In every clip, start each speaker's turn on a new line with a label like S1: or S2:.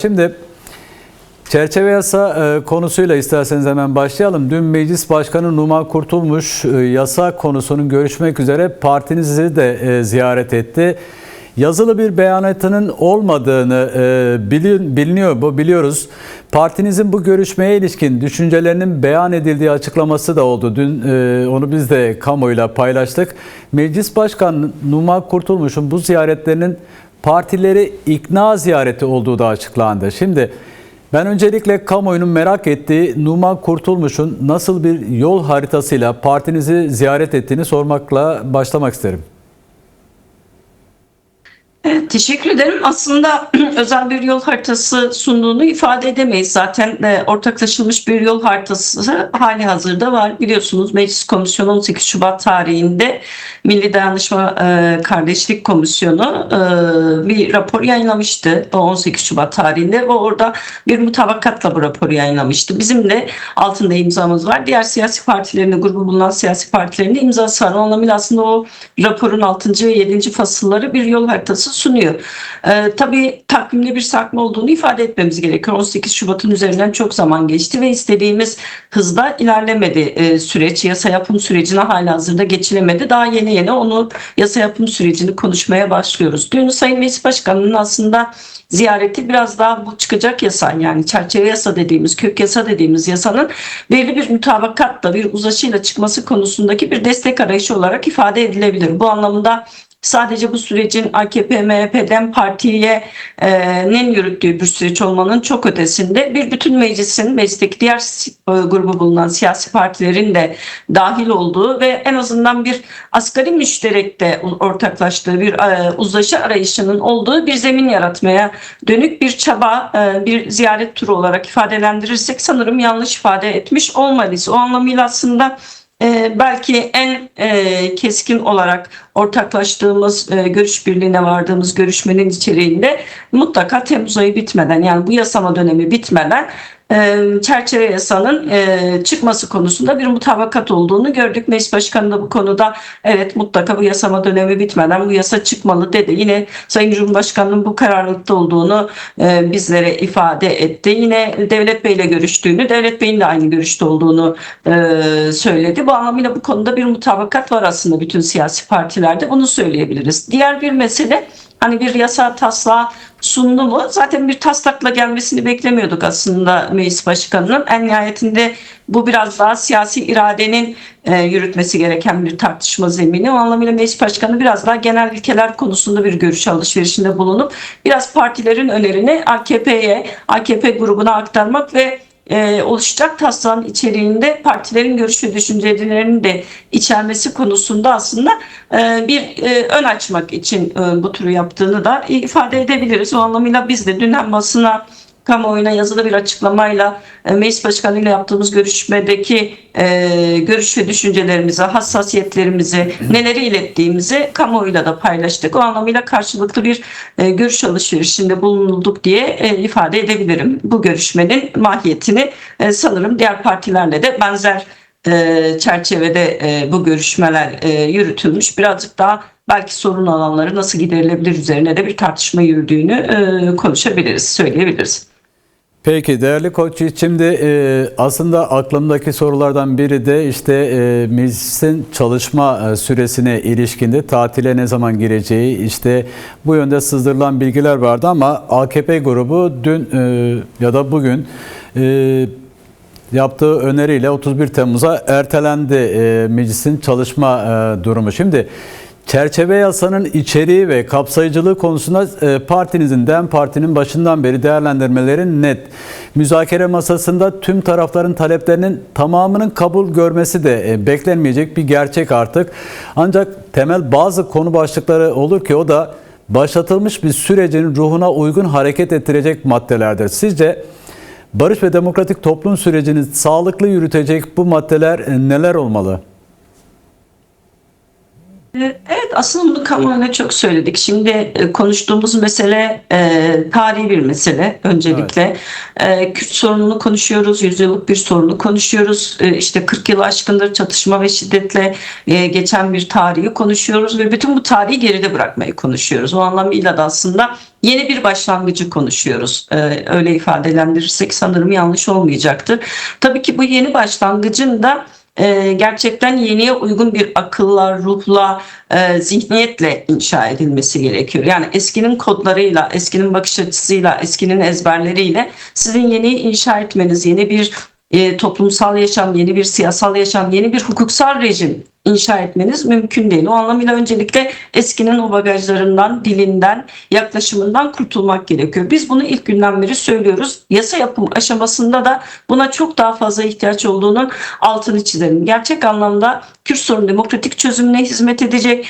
S1: Şimdi çerçeve yasa konusuyla isterseniz hemen başlayalım. Dün Meclis Başkanı Numan Kurtulmuş yasa konusunun görüşmek üzere partinizi de ziyaret etti. Yazılı bir beyanatının olmadığını biliyoruz. Partinizin bu görüşmeye ilişkin düşüncelerinin beyan edildiği açıklaması da oldu. Dün onu biz de kamuoyuyla paylaştık. Meclis Başkanı Numan Kurtulmuş'un bu ziyaretlerinin partileri ikna ziyareti olduğu da açıklandı. Şimdi ben öncelikle kamuoyunun merak ettiği Numan Kurtulmuş'un nasıl bir yol haritasıyla partinizi ziyaret ettiğini sormakla başlamak isterim.
S2: Teşekkür ederim. Aslında özel bir yol haritası sunduğunu ifade edemeyiz. Zaten ortaklaşılmış bir yol haritası hali hazırda var. Biliyorsunuz Meclis Komisyonu 18 Şubat tarihinde Milli Dayanışma Kardeşlik Komisyonu bir rapor yayınlamıştı 18 Şubat tarihinde ve orada bir mutabakatla bu raporu yayınlamıştı. Bizim de altında imzamız var. Diğer siyasi partilerin de, grubu bulunan siyasi partilerin de imzası var. O anlamıyla aslında o raporun 6. ve 7. fasılları bir yol haritası sunuyor. Tabii takvimde bir sarkma olduğunu ifade etmemiz gerekiyor. 18 Şubat'ın üzerinden çok zaman geçti ve istediğimiz hızda ilerlemedi süreç. Yasa yapım sürecine halihazırda geçilemedi. Daha yeni onu yasa yapım sürecini konuşmaya başlıyoruz. Dün Sayın Meclis Başkanı'nın aslında ziyareti biraz daha bu çıkacak yasa, yani çerçeve yasa dediğimiz, kök yasa dediğimiz yasanın belli bir mutabakatla, bir uzlaşıyla çıkması konusundaki bir destek arayışı olarak ifade edilebilir. Bu anlamda sadece bu sürecin AKP, MHP'den partiye yürüttüğü bir süreç olmanın çok ötesinde bir bütün meclisteki diğer grubu bulunan siyasi partilerin de dahil olduğu ve en azından bir asgari müşterekte ortaklaştığı bir uzlaşı arayışının olduğu bir zemin yaratmaya dönük bir çaba, bir ziyaret turu olarak ifadelendirirsek sanırım yanlış ifade etmiş olmalıyız. O anlamıyla aslında belki en keskin olarak ortaklaştığımız, görüş birliğine vardığımız görüşmenin içeriğinde mutlaka Temmuz ayı bitmeden, yani bu yasama dönemi bitmeden çerçeve yasanın çıkması konusunda bir mutabakat olduğunu gördük. Meclis Başkanı da bu konuda evet mutlaka bu yasama dönemi bitmeden bu yasa çıkmalı dedi. Yine Sayın Cumhurbaşkanı'nın bu kararlılıkta olduğunu bizlere ifade etti. Yine Devlet Bey ile görüştüğünü, Devlet Bey'in de aynı görüşte olduğunu söyledi. Bu anlamıyla bu konuda bir mutabakat var aslında bütün siyasi partilerde, bunu söyleyebiliriz. Diğer bir mesele, hani bir yasa taslağı sundu mu? Zaten bir taslakla gelmesini beklemiyorduk aslında Meclis Başkanı'nın. En nihayetinde bu biraz daha siyasi iradenin yürütmesi gereken bir tartışma zemini. O anlamıyla Meclis Başkanı biraz daha genel ilkeler konusunda bir görüş alışverişinde bulunup biraz partilerin önerini AKP grubuna aktarmak ve oluşacak taslağın içeriğinde partilerin görüş ve düşüncelerini de içermesi konusunda aslında bir ön açmak için bu turu yaptığını da ifade edebiliriz. O anlamıyla biz de dün hem basına, kamuoyuna yazılı bir açıklamayla Meclis Başkanı ile yaptığımız görüşmedeki görüş ve düşüncelerimizi, hassasiyetlerimizi, neleri ilettiğimizi kamuoyuyla da paylaştık. O anlamıyla karşılıklı bir görüş alışverişinde bulunduk diye ifade edebilirim. Bu görüşmenin mahiyetini sanırım diğer partilerle de benzer çerçevede bu görüşmeler yürütülmüş. Birazcık daha belki sorun alanları nasıl giderilebilir üzerine de bir tartışma yürüdüğünü konuşabiliriz, söyleyebiliriz.
S1: Peki değerli Koç, şimdi aslında aklımdaki sorulardan biri de işte meclisin çalışma süresine ilişkinde tatile ne zaman gireceği, işte bu yönde sızdırılan bilgiler vardı ama AKP grubu dün ya da bugün yaptığı öneriyle 31 Temmuz'a ertelendi meclisin çalışma durumu. Şimdi çerçeve yasanın içeriği ve kapsayıcılığı konusunda partinizin, DEM Parti'nin başından beri değerlendirmeleri net. Müzakere masasında tüm tarafların taleplerinin tamamının kabul görmesi de beklenmeyecek bir gerçek artık. Ancak temel bazı konu başlıkları olur ki o da başlatılmış bir sürecin ruhuna uygun hareket ettirecek maddelerdir. Sizce barış ve demokratik toplum sürecini sağlıklı yürütecek bu maddeler neler olmalı?
S2: Evet, aslında bunu kamuoyuna çok söyledik. Şimdi konuştuğumuz mesele tarihi bir mesele
S1: Evet.
S2: öncelikle. Kürt sorununu konuşuyoruz, yüzyıllık bir sorunu konuşuyoruz. İşte 40 yılı aşkındır çatışma ve şiddetle geçen bir tarihi konuşuyoruz ve bütün bu tarihi geride bırakmayı konuşuyoruz. O anlamıyla da aslında yeni bir başlangıcı konuşuyoruz. Öyle ifadelendirirsek sanırım yanlış olmayacaktır. Tabii ki bu yeni başlangıcın da gerçekten yeniye uygun bir akılla, ruhla, zihniyetle inşa edilmesi gerekiyor. Yani eskinin kodlarıyla, eskinin bakış açısıyla, eskinin ezberleriyle sizin yeniyi inşa etmeniz, yeni bir toplumsal yaşam, yeni bir siyasal yaşam, yeni bir hukuksal rejim inşa etmeniz mümkün değil. O anlamıyla öncelikle eskinin o bagajlarından, dilinden, yaklaşımından kurtulmak gerekiyor. Biz bunu ilk günden beri söylüyoruz. Yasa yapım aşamasında da buna çok daha fazla ihtiyaç olduğunun altını çizelim. Gerçek anlamda Kürt sorunu demokratik çözümüne hizmet edecek,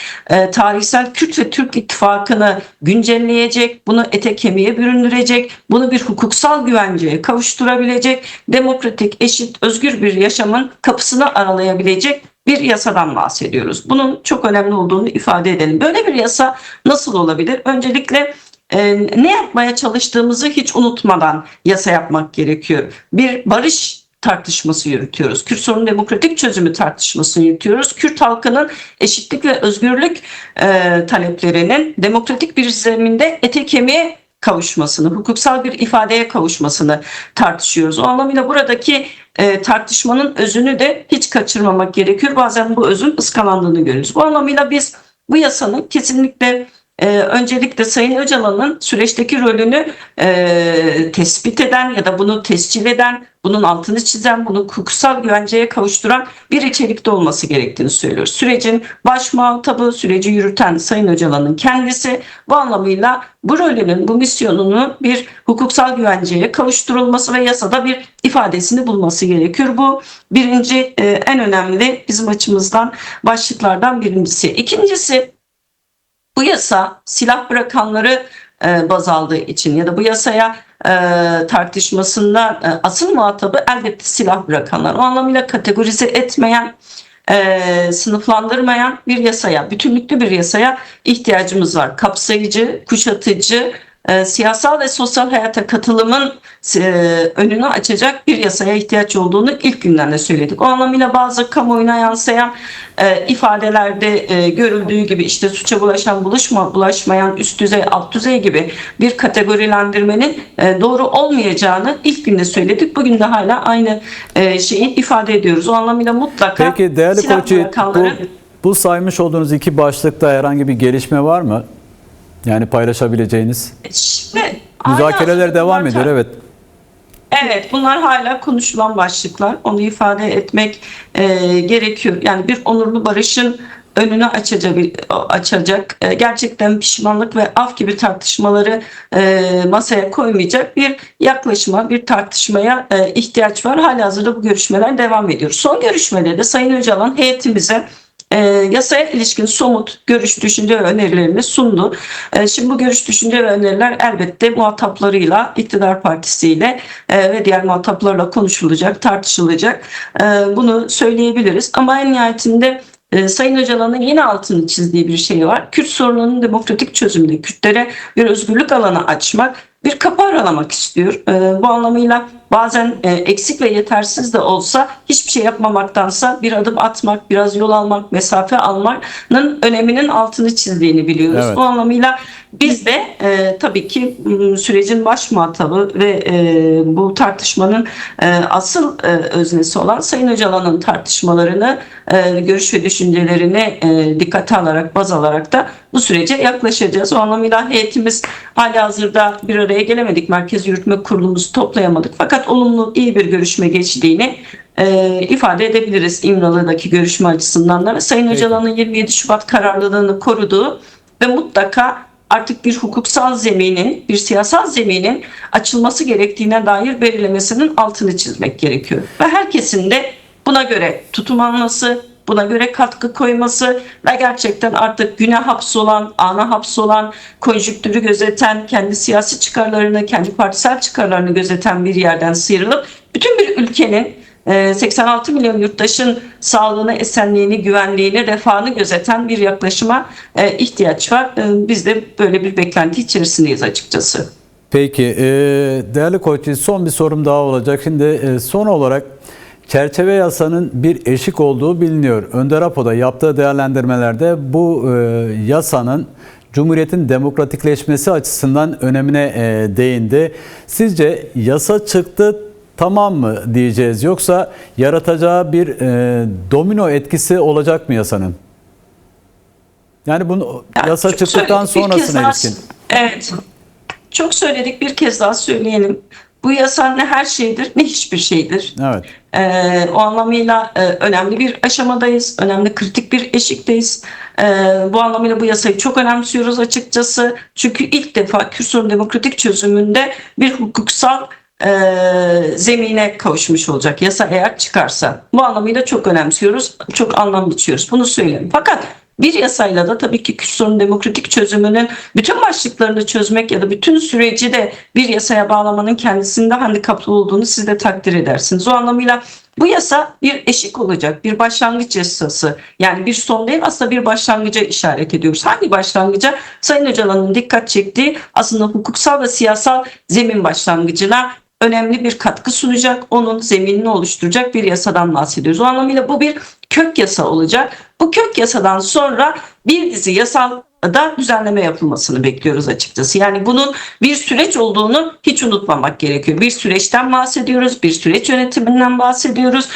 S2: tarihsel Kürt ve Türk ittifakını güncelleyecek, bunu ete kemiğe büründürecek, bunu bir hukuksal güvenceye kavuşturabilecek, demokratik, eşit, özgür bir yaşamın kapısını aralayabilecek bir yasadan bahsediyoruz. Bunun çok önemli olduğunu ifade edelim. Böyle bir yasa nasıl olabilir? Öncelikle ne yapmaya çalıştığımızı hiç unutmadan yasa yapmak gerekiyor. Bir barış tartışması yürütüyoruz. Kürt sorunu demokratik çözümü tartışmasını yürütüyoruz. Kürt halkının eşitlik ve özgürlük taleplerinin demokratik bir zeminde ete kemiğe kavuşmasını, hukuksal bir ifadeye kavuşmasını tartışıyoruz. O anlamıyla buradaki tartışmanın özünü de hiç kaçırmamak gerekiyor. Bazen bu özün ıskalandığını görüyoruz. Bu anlamıyla biz bu yasanın kesinlikle öncelikle Sayın Öcalan'ın süreçteki rolünü tespit eden ya da bunu tescil eden, bunun altını çizen, bunu hukuksal güvenceye kavuşturan bir içerikte olması gerektiğini söylüyoruz. Sürecin baş muhatabı, süreci yürüten Sayın Öcalan'ın kendisi, bu anlamıyla bu rolünün, bu misyonunu bir hukuksal güvenceye kavuşturulması ve yasada bir ifadesini bulması gerekiyor. Bu birinci en önemli bizim açımızdan başlıklardan birincisi. İkincisi, bu yasa silah bırakanları baz aldığı için ya da bu yasaya tartışmasında asıl muhatabı elbette silah bırakanlar. O anlamıyla kategorize etmeyen, sınıflandırmayan bir yasaya, bütünlüklü bir yasaya ihtiyacımız var. Kapsayıcı, kuşatıcı, siyasal ve sosyal hayata katılımın önünü açacak bir yasaya ihtiyaç olduğunu ilk günden de söyledik. O anlamıyla bazı kamuoyuna yansıyan ifadelerde görüldüğü gibi işte suça bulaşan, bulaşmayan, üst düzey, alt düzey gibi bir kategorilendirmenin doğru olmayacağını ilk günde söyledik. Bugün de hala aynı şeyi ifade ediyoruz. O anlamıyla mutlaka
S1: Peki değerli
S2: silah
S1: Koçyiğit,
S2: bırakanların
S1: bu saymış olduğunuz iki başlıkta herhangi bir gelişme var mı? Yani paylaşabileceğiniz.
S2: Şimdi
S1: Müzakereler devam ediyor, evet.
S2: Evet, bunlar hala konuşulan başlıklar. Onu ifade etmek gerekiyor. Yani bir onurlu barışın önünü açacak, gerçekten pişmanlık ve af gibi tartışmaları masaya koymayacak bir yaklaşıma, bir tartışmaya ihtiyaç var. Halihazırda bu görüşmeler devam ediyor. Son görüşmede de Sayın Öcalan heyetimize yasaya ilişkin somut görüş, düşünce ve önerilerini sundu. Şimdi bu görüş, düşünce ve öneriler elbette muhataplarıyla, iktidar partisiyle ve diğer muhataplarla konuşulacak, tartışılacak. Bunu söyleyebiliriz. Ama en nihayetinde Sayın Öcalan'ın yine altını çizdiği bir şey var. Kürt sorununun demokratik çözümünde Kürtlere bir özgürlük alanı açmak, bir kapı aralamak istiyor. Bu anlamıyla bazen eksik ve yetersiz de olsa hiçbir şey yapmamaktansa bir adım atmak, biraz yol almak, mesafe almanın öneminin altını çizdiğini biliyoruz.
S1: Evet.
S2: Bu anlamıyla biz de tabii ki sürecin baş muhatabı ve bu tartışmanın asıl öznesi olan Sayın Öcalan'ın tartışmalarını, görüş ve düşüncelerini dikkate alarak, baz alarak da bu sürece yaklaşacağız. O anlamıyla heyetimiz halihazırda bir araya gelemedik. Merkez Yürütme Kurulumuzu toplayamadık. Fakat olumlu, iyi bir görüşme geçtiğini ifade edebiliriz İmralı'daki görüşme açısından da. Sayın Öcalan'ın 27 Şubat kararlılığını koruduğu ve mutlaka artık bir hukuksal zeminin, bir siyasal zeminin açılması gerektiğine dair belirlemesinin altını çizmek gerekiyor. Ve herkesin de buna göre tutum alması, buna göre katkı koyması ve gerçekten artık güne hapsolan, ana hapsolan, konjüktürü gözeten, kendi siyasi çıkarlarını, kendi partisel çıkarlarını gözeten bir yerden sıyrılıp bütün bir ülkenin 86 milyon yurttaşın sağlığını, esenliğini, güvenliğini, refahını gözeten bir yaklaşıma ihtiyaç var. Biz de böyle bir beklenti içerisindeyiz açıkçası.
S1: Peki, değerli Koçyiğit, son bir sorum daha olacak. Şimdi son olarak çerçeve yasanın bir eşik olduğu biliniyor. Önder Apo'da yaptığı değerlendirmelerde bu yasanın Cumhuriyet'in demokratikleşmesi açısından önemine değindi. Sizce yasa çıktı, tamam mı diyeceğiz, yoksa yaratacağı bir domino etkisi olacak mı yasanın? Yani bunu
S2: Yani
S1: yasa
S2: çok
S1: çıktıktan
S2: söyledik, bir kez
S1: sonrasına
S2: daha,
S1: ilişkin.
S2: evet, çok söyledik, bir kez daha söyleyelim. Bu yasa ne her şeydir ne hiçbir şeydir.
S1: Evet.
S2: O anlamıyla önemli bir aşamadayız, önemli kritik bir eşikteyiz. Bu anlamıyla bu yasayı çok önemsiyoruz açıkçası. Çünkü ilk defa Kürt sorunu demokratik çözümünde bir hukuksal zemine kavuşmuş olacak yasa eğer çıkarsa. Bu anlamıyla çok önemsiyoruz, çok anlam biçiyoruz. Bunu söyleyeyim. Fakat bir yasayla da tabii ki Kürt sorunu demokratik çözümünün bütün başlıklarını çözmek ya da bütün süreci de bir yasaya bağlamanın kendisinde handikaplı olduğunu siz de takdir edersiniz. O anlamıyla bu yasa bir eşik olacak, bir başlangıç yasası. Yani bir son değil, aslında bir başlangıca işaret ediyoruz. Hangi başlangıca? Sayın Öcalan'ın dikkat çektiği aslında hukuksal ve siyasal zemin başlangıcına önemli bir katkı sunacak, onun zeminini oluşturacak bir yasadan bahsediyoruz. O anlamıyla bu bir kök yasa olacak. Bu kök yasadan sonra bir dizi yasal da düzenleme yapılmasını bekliyoruz açıkçası. Yani bunun bir süreç olduğunu hiç unutmamak gerekiyor. Bir süreçten bahsediyoruz, bir süreç yönetiminden bahsediyoruz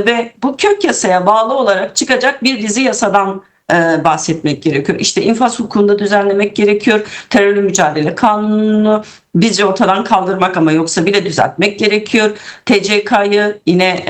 S2: ve bu kök yasaya bağlı olarak çıkacak bir dizi yasadan bahsetmek gerekiyor. İşte infaz hukukunda düzenlemek gerekiyor. Terörle mücadele kanunu bizi ortadan kaldırmak ama yoksa bile düzeltmek gerekiyor. TCK'yı yine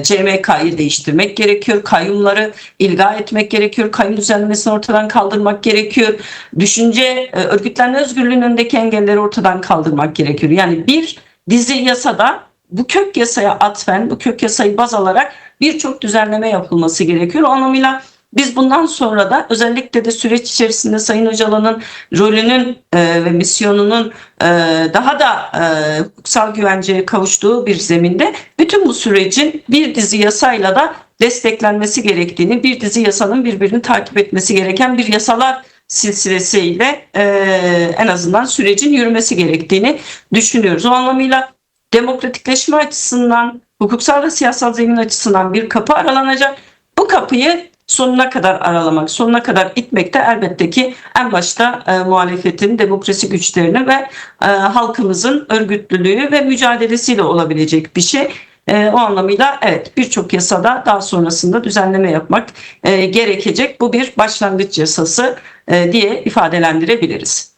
S2: CMK'yı değiştirmek gerekiyor. Kayyumları ilga etmek gerekiyor. Kayyum düzenlemesini ortadan kaldırmak gerekiyor. Düşünce, örgütlenme özgürlüğünün önündeki engelleri ortadan kaldırmak gerekiyor. Yani bir dizi yasada bu kök yasaya atfen, bu kök yasayı baz alarak birçok düzenleme yapılması gerekiyor. O anlamıyla biz bundan sonra da özellikle de süreç içerisinde Sayın Öcalan'ın rolünün ve misyonunun daha da hukuksal güvenceye kavuştuğu bir zeminde bütün bu sürecin bir dizi yasayla da desteklenmesi gerektiğini, bir dizi yasanın birbirini takip etmesi gereken bir yasalar silsilesiyle en azından sürecin yürümesi gerektiğini düşünüyoruz. O anlamıyla demokratikleşme açısından, hukuksal ve siyasal zemin açısından bir kapı aralanacak. Bu kapıyı sonuna kadar aralamak, sonuna kadar itmek de elbette ki en başta muhalefetin, demokrasi güçlerini ve halkımızın örgütlülüğü ve mücadelesiyle olabilecek bir şey. O anlamıyla evet, birçok yasada daha sonrasında düzenleme yapmak gerekecek. Bu bir başlangıç yasası diye ifadelendirebiliriz.